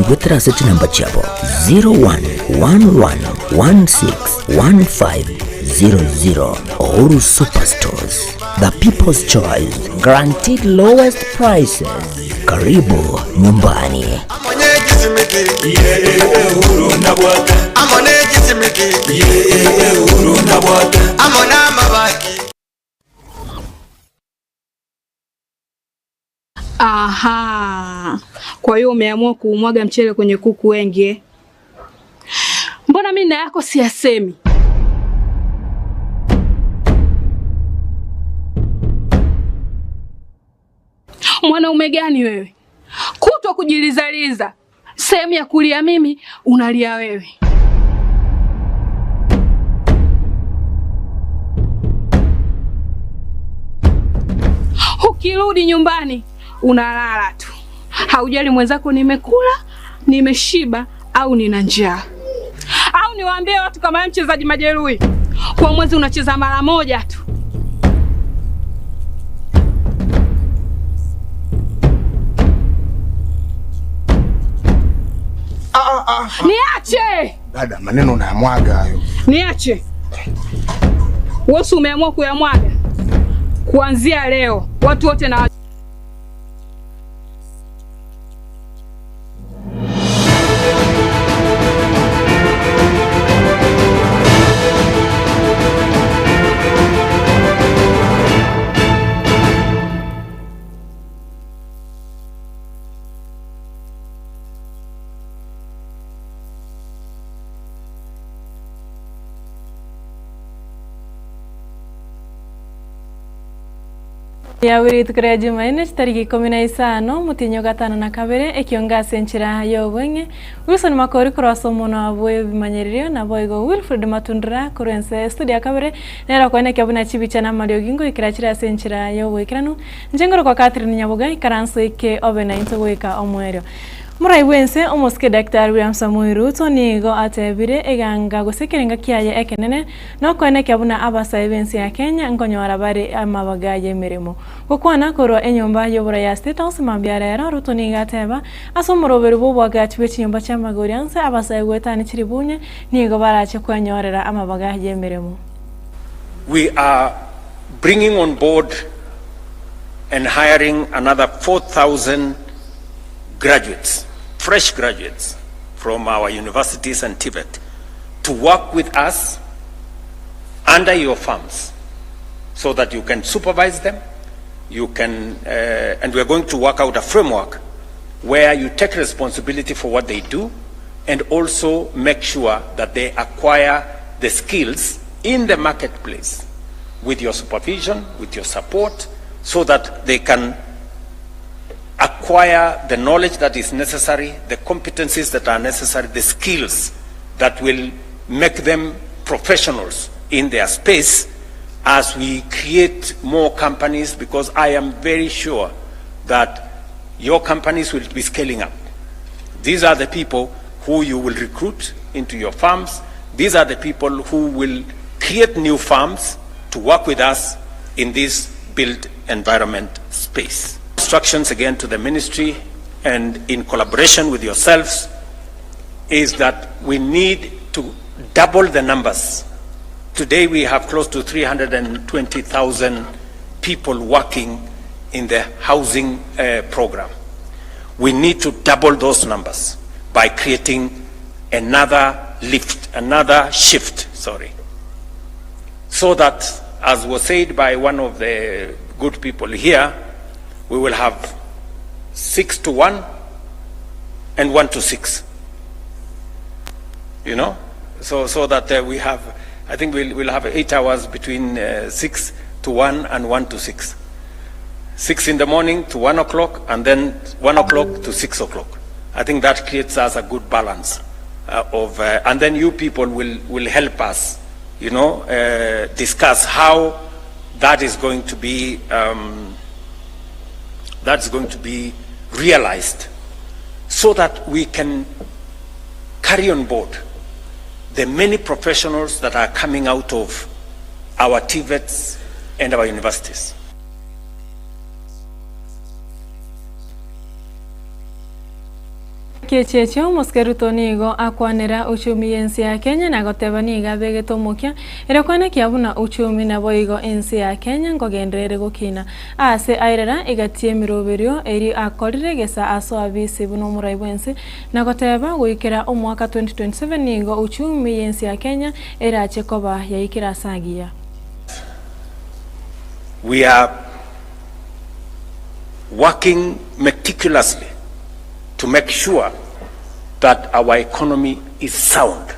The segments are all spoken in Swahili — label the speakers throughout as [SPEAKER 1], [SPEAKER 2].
[SPEAKER 1] gwethera seti namba chabo 0111161500. Oru Superstores, the people's choice, guaranteed lowest prices. Karibu nyumbani.
[SPEAKER 2] Aha, kwa hiyo umeamua kuumwaga mchele kwenye kuku wengi. Mbona mimi na yako siyasemi? Mwanaume gani wewe? Kutwa kujilizaliza. Sehemu ya kulia mimi, unalia wewe. Ukirudi nyumbani, unalala tu. Haujali mwenzako nimekula, nimeshiba au nina njaa. Au niwaambie watu kama mchezaji majeruhi, kwa mwezi unacheza mara moja tu. Niache!
[SPEAKER 3] Dada, maneno unayamwaga hayo.
[SPEAKER 2] Niache. Wewe umeamua kuyamwaga. Kuanzia leo watu wote na
[SPEAKER 4] ya wiri tukere Jumanne tariki 15 mutinyo gatano na kabere Ekeonga senchira yobonge Wilson Makori crosso mono aboye bimanyerio na boygo Wilfred Matundra kurense studio kabere nera kwene kyabuna chibicha na Mario Gingo ikirachira senchira yobo ikiranu njengoro kwa Catherine Nyaboga ikaranso ike obena into weka omwerio Murai wense omoske Dr. William Samoei Ruto nigo atebire eganga gusekerenga kiaye ekenene no kwene kyabuna abasa evensi ya Kenya nkonyora bari amabaga yemirimo gukwana korwa enyomba yobora ya State House mambyarera Ruto niga ateba asomoroberu bobwaga chibeti nyomba cha magorianse abasa egwetani chiribunye nigo barache kwanyorera amabaga yemirimo.
[SPEAKER 5] We are bringing on board and hiring another 4,000 graduates, fresh graduates from our universities and Tibet to work with us under your farms so that you can supervise them, you can, and we're going to work out a framework where you take responsibility for what they do and also make sure that they acquire the skills in the marketplace with your supervision, with your support, so that they can acquire the knowledge that is necessary, the competencies that are necessary, the skills that will make them professionals in their space as we create more companies, because I am very sure that your companies will be scaling up. These are the people who you will recruit into your farms. These are the people who will create new farms to work with us in this built environment space. Instructions again to the ministry and in collaboration with yourselves is that we need to double the numbers. Today we have close to 320,000 people working in the housing program. We need to double those numbers by creating another shift, so that, as was said by one of the good people here, we will have 6 to 1 and 1 to 6. You know, so that we have, I think we'll have 8 hours between 6 to 1 and 1 to 6. 6 in the morning to 1 o'clock, and then 1 o'clock to 6 o'clock. I think that creates us a good balance and then you people will help us, you know, discuss how that is going to be. That's going to be realized so that we can carry on board the many professionals that are coming out of our TVETs and our universities.
[SPEAKER 4] kiechecho muskeruto nigo akwanera uchumi ensi ya Kenya na goteba niga begetomokia ere kwana kiabuna uchumi na boigo ensi ya Kenya ngogendrere gokina ase airera igatie miroberio eri akorire gesa aso abisi buno muraibwensi na goteba goikera omwaka 2027 nigo uchumi ensi ya Kenya era chekoba yaikira sagia.
[SPEAKER 5] We are working meticulously to make sure that our economy is sound.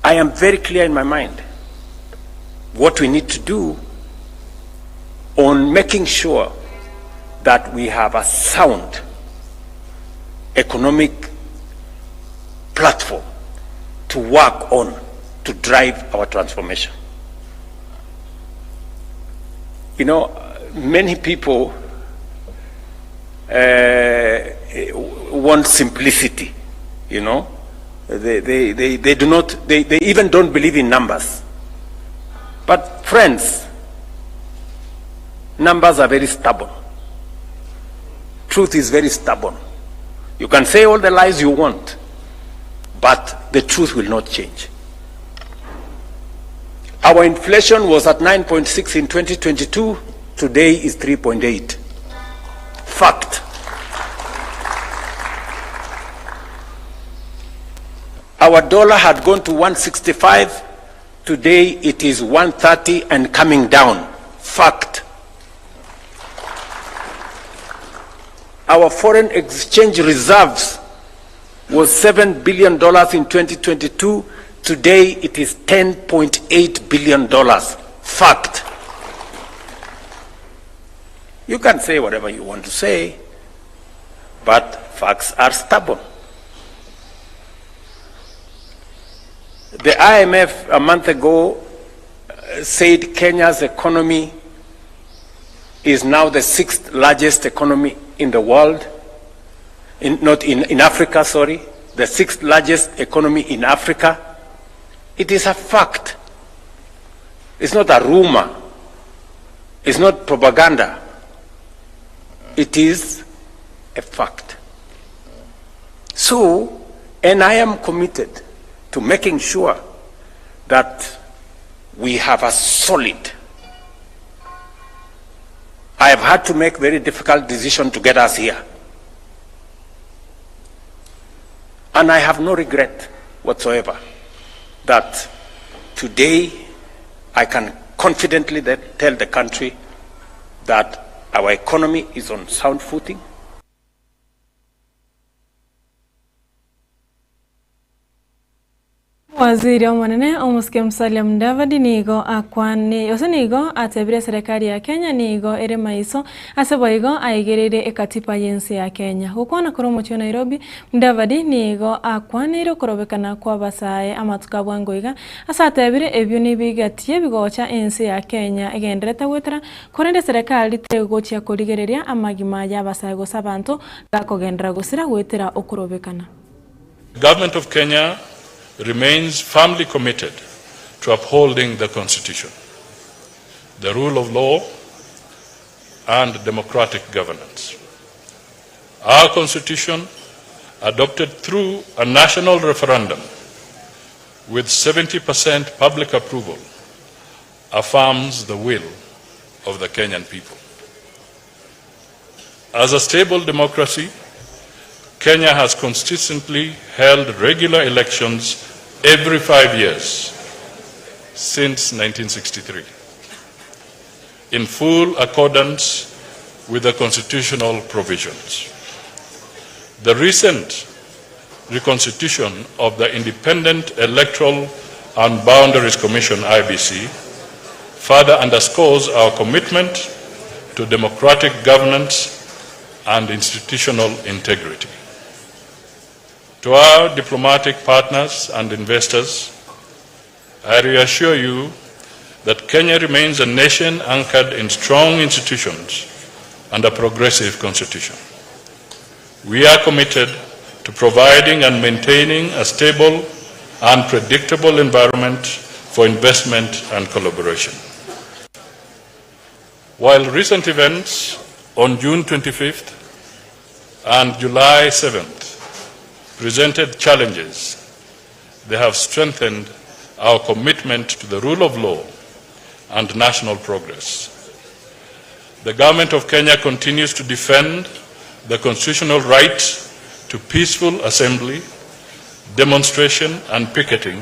[SPEAKER 5] I am very clear in my mind what we need to do on making sure that we have a sound economic platform to work on to drive our transformation. You know, many people want simplicity, you know. They do not, they even don't believe in numbers. But friends, numbers are very stubborn. Truth is very stubborn. You can say all the lies you want, but the truth will not change. Our inflation was at 9.6 in 2022, today is 3.8. Fact. Our dollar had gone to 165, today it is 130 and coming down. Fact. Our foreign exchange reserves was $7 billion in 2022, today it is $10.8 billion. Fact. You can say whatever you want to say, but facts are stubborn. The IMF a month ago said Kenya's economy is now the 6th largest economy in the world, not in Africa, sorry, the 6th largest economy in Africa. It is a fact. It's not a rumor. It's not propaganda. It is a fact. So, and I am committed to making sure that we have a solid. I have had to make very difficult decisions to get us here. And I have no regret whatsoever that today I can confidently tell the country that our economy is on sound footing.
[SPEAKER 4] Waziri wa manene omuske Musalia Mudavadi nigo akwani osonigo atebire serikali ya Kenya nigo ere maiso aseboigo aigerere ekatipa yensi ya Kenya ukwana koromo cyo Nairobi. Mudavadi nigo akwanire kurobekana kwa basaye amatuka bwangoiga asatebire ebyo nibigatie bigocha ensi ya Kenya egendereta wetera korende serikali tegocha korigereria amagima ya basaye go sabanto gakogendera gusira wetera okurobekana.
[SPEAKER 6] Government of Kenya remains firmly committed to upholding the Constitution, the rule of law, and democratic governance. Our Constitution, adopted through a national referendum with 70% public approval, affirms the will of the Kenyan people. As a stable democracy, Kenya has consistently held regular elections every 5 years since 1963, in full accordance with the constitutional provisions. The recent reconstitution of the Independent Electoral and Boundaries Commission, IBC, further underscores our commitment to democratic governance and institutional integrity. To our diplomatic partners and investors, I reassure you that Kenya remains a nation anchored in strong institutions and a progressive constitution. We are committed to providing and maintaining a stable and predictable environment for investment and collaboration. While recent events on June 25th and July 7th presented challenges, they have strengthened our commitment to the rule of law and national progress. The government of Kenya continues to defend the constitutional right to peaceful assembly, demonstration and picketing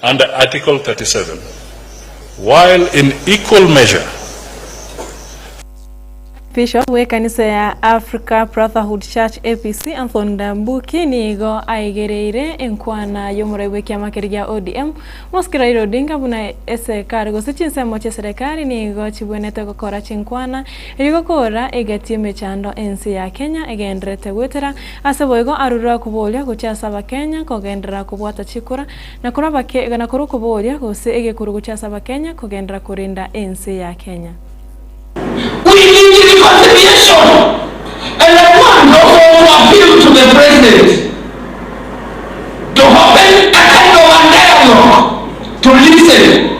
[SPEAKER 6] under Article 37, while in equal measure
[SPEAKER 4] Bishop we kanisa ya Africa Brotherhood Church APC Anthony Dambuki nigo aigereire enkwana yomuraiwe kiama kirigia ODM Moskirairo Odinga buna ese karigo Chinsa moche serikali nigo chibwenete gukora chinkwana igokora egatie mechando ensi ya Kenya egendrete gwetera aseboigo arura kubolia guchasa ba Kenya kogendera kubwata chikura na kuraba ke na kuru kubolia gose egekuru guchasa ba Kenya kogendera kurinda ensi ya Kenya.
[SPEAKER 7] We need reconciliation, and I want also to appeal to the president to open a kind of a dialogue to listen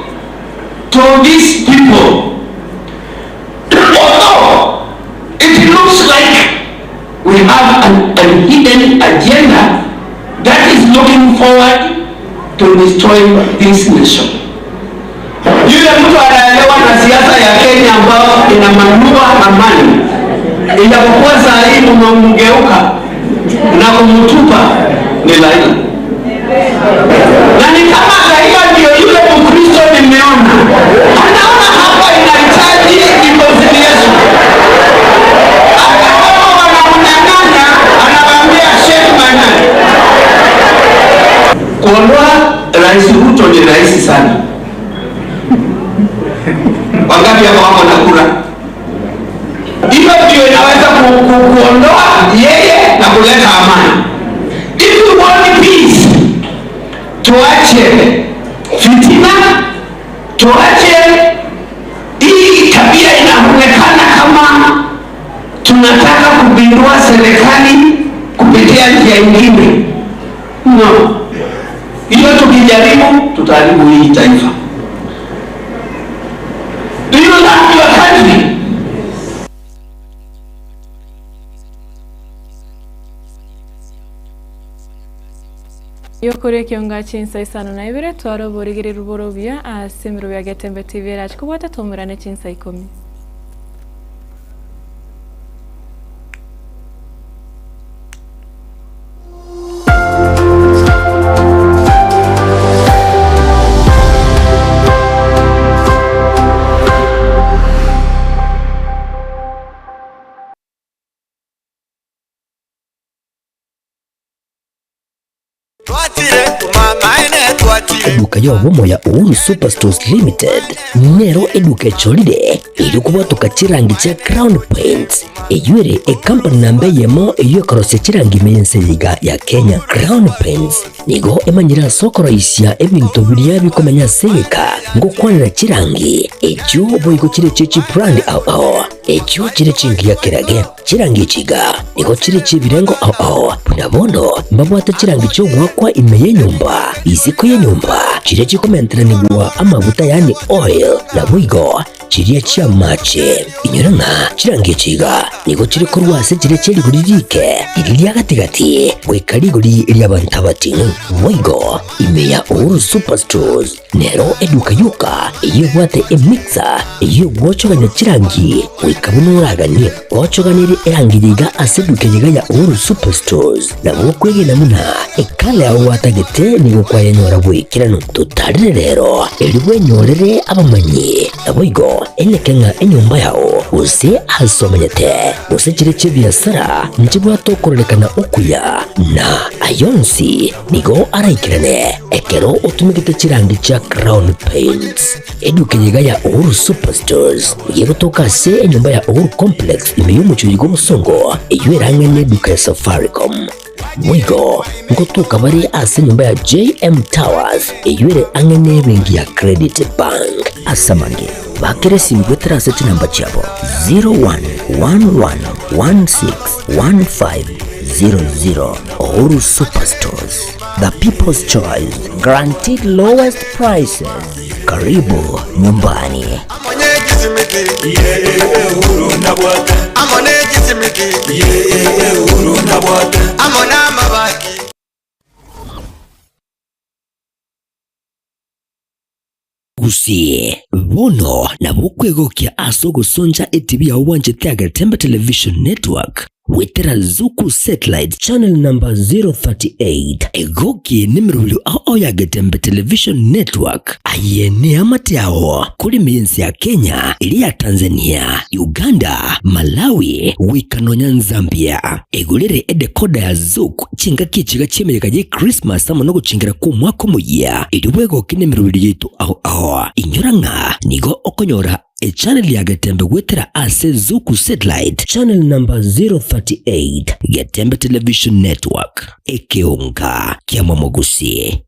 [SPEAKER 7] to these people. Although it looks like we have an hidden agenda that is looking forward to destroy this nation. Yule mtu anaelewa na siasa ya Kenya ambao ina manufaa amani, ijapokuwa saa hii mumemgeuka na kumtupa ni Raila. Na ni kama Raila ndio yule Mkristo nimeona, anaona hapa inahitaji reconciliation. Akama wanamnyang'anya, anawaambia Sheikh Manani. Kuondoa Rais Ruto ni rahisi sana. Wakati hapo wako na kura. Hiyo ndio inaweza kuondoa yeye na kuleta amani. If we want peace, tuache fitina, tuache hii tabia inaonekana kama tunataka kupindua serikali kupitia njia nyingine. No. Hiyo tukijaribu tutaharibu hii taifa. Do you love your country?
[SPEAKER 4] Yokore Ekeonga Chinsa Isano Naibere twaro borigere ruborobia asimiro ya Getembe TV kubata tomurane Chinsa 10.
[SPEAKER 1] Eduka yobomo ya Uhuru Superstores Limited nero eduka cholide ili kubatuka chirangi cha Crown Paints eyure company nambe yemo iyo korose chirangi mense liga ya Kenya. Crown Paints nigo emanyira sokoro isya ebintu biriya bikomanya seka ngo kwanira chirangi ejo boyiko chire chichi brand ao ejo chire chingi ya kirage chirangi chiga nigo chire chibirengo ao punabono mbabwata chirangi cyo gwakwa imeye nyumba iziko ye nyumba chire chikomentera nigwa amavuta yani oil na buigo chiriya chia mache inyuranga chirangi chiga nigo chire kurwase chire cheri guririke iriya gatigati gwekari guri iriya bantabati buigo imeya Uhuru Superstores nero eduka yuka iyo gwate emixer iyo gwochoganya chirangi wikabunuraganye gwochoganire erangiriga aseduke yiga ya Uhuru Superstores na bokwege namuna ekale aho watagete nigo kwaye nyora bwikirano tutarire rero eriwe nyorere abamanyi naboigo enekenga enyumba yao use asomanyete use chire biasara nchibwa tokorekana okuya na ayonsi nigo araikirane ekero utumikite chirangi cha Crown Paints eduka yiga ya Uhuru Superstores yego tokase enyumba ya Uhuru Complex imeyumucho yigo musongo eyweranga neduka ya Safaricom mwigo ngotuka bari ase nyumba ya JM Towers eyure angene bengi ya Credit Bank asamange bakere simbwetera seti namba chabo 0111161500. Uhuru Superstores, the people's choice, guaranteed lowest prices. Karibu nyumbani.
[SPEAKER 8] simiki uhuru nabwate amone jisimiki uhuru nabwate amona mabaki
[SPEAKER 1] Gusie bono na bukwegokia asogosonja etibi ya wanje tia Getembe Television Network wetera Zuku Satellite Channel number 038 egoki nimirulu ao ya Getembe Television Network ayene amatiao kuli mienzi ya Kenya, ili ya Tanzania, Uganda, Malawi, Wikanonya, Zambia. Egulire edekoda ya Zuku chinga kichiga chimereka je Christmas amonogo chingira kumwako muya iliwego kinimirulu yitu ao inyoranga nigo okonyora a channel ya Getembe wetera ase Zuku Satellite Channel number 038 Getembe Television Network Ekeonga Kiamomogusi.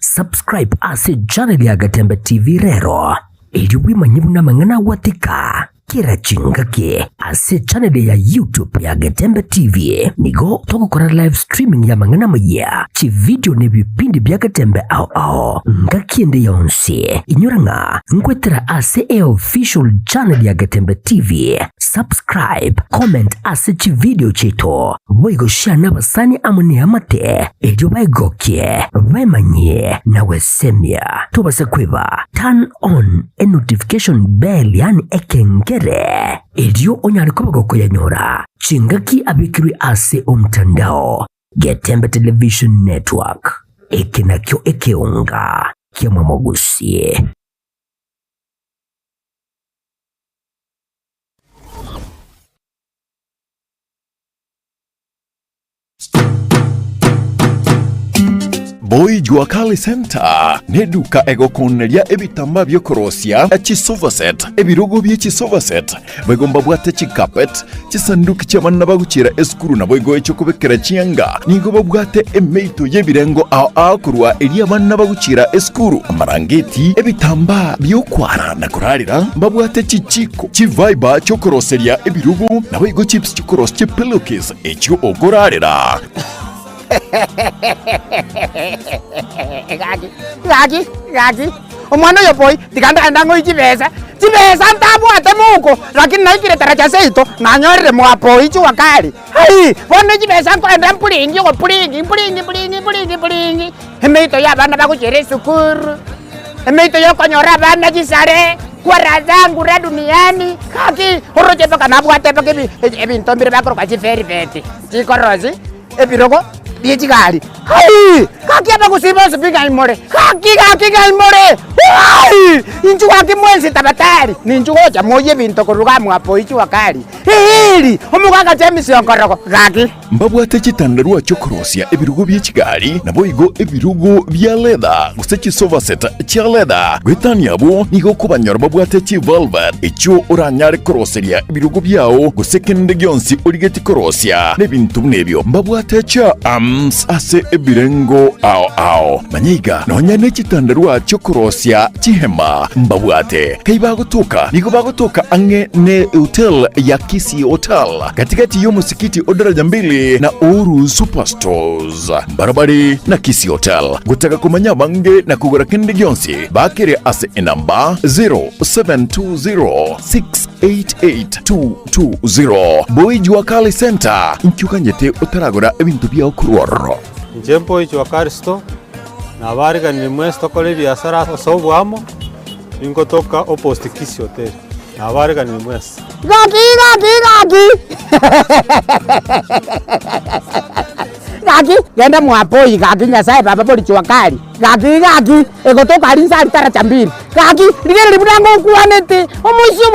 [SPEAKER 1] Subscribe ase channel ya Getembe TV rero ili manyibuna mangana watika kira chingake ase channel ya YouTube ya Getembe TV nigo toko kora live streaming ya mangana maya chi video ne bipindi bya Getembe ao ngakiende yonse inyoranga ngwetera ase official channel ya Getembe TV. Subscribe, comment ase chi video cheto boigo share na basani amone amate ejo baigokie bemanye na wesemia tubase kweba turn on a notification bell yani ekengere ejo onyari kobagoko yanyora chingaki abikiri ase omtandao Getembe Television Network ekenakyo Ekeonga Kiamomogusi.
[SPEAKER 9] Boy Juakali Center neduka egokoneria ebitamba byokorosia echisovaset ebirogo byechisovaset begomba bwate chikapet chisanduki chamanna baguchira eskuru na boygo echokobekera chianga nigo babwate emeito yebirengo ao kurwa eria manna baguchira eskuru amarangeti ebitamba byokwara na kurarira babwate chichiko chiviber chokoroseria ebirogo na boygo chips chokoros chipillowcase echo ogorarira.
[SPEAKER 10] Gagi omwana yo boy tikanda ndango ichibesa ntabwate muko lakini naikire taraja seito nanyorere mwa boy Juakali hai bona chibesa kwenda mpulingi go pulingi emeito ya bana bakuchere sukuru emeito yo konyora bana chisare kwa razangu ra duniani kaki horoje baka nabwate baka ebintombire bakoro kwa chiferi beti chikorozi ebirogo Diechikali. Hai! Kaki apa kusiba sepika imore. Kaki imore. Hai! Inchu waki mwensi tabatari. Ninchu gocha moye binto koruga mwapo Juakali. Hili! Omuganga James yonkorogo. Kaki.
[SPEAKER 9] Mbabwate chitandarua chokorosia ebirugo byechigali na boigo ebirugo bya leather. Gusechi sofa set cha leather. Gwetania bo nigo kubanyora babwate chi velvet. Echo oranyare koroseria ebirugo byao gusekende gyonsi origeti korosia. Nebintu nebyo. Mbabwate cha ase ebirengo ao manyiga nonyane chitandarua chokorosia chihema mbabwate kaibagotoka nigo bagotoka ange ne hotel ya Kisii Hotel katikati yo musikiti odaraja mbili na Uru Superstores barabari na Kisii Hotel gutaka kumanya bange na kugura kindi gyonsi bakere ase enamba 0720688220 Boy Juakali Center nkyukanyete utaragura ebintu bya okuroro
[SPEAKER 11] Njempo Juakali sto na bariga ni mwesto kole biashara sobwamo ingotoka opposite Kisii Hotel na bariga ni mwesto
[SPEAKER 10] Gagi genda mwapoi gagi nyasaye baba boli Juakali gagi egotoka alinsa alitara chambiri gagi ligere libudango kuanete omusyo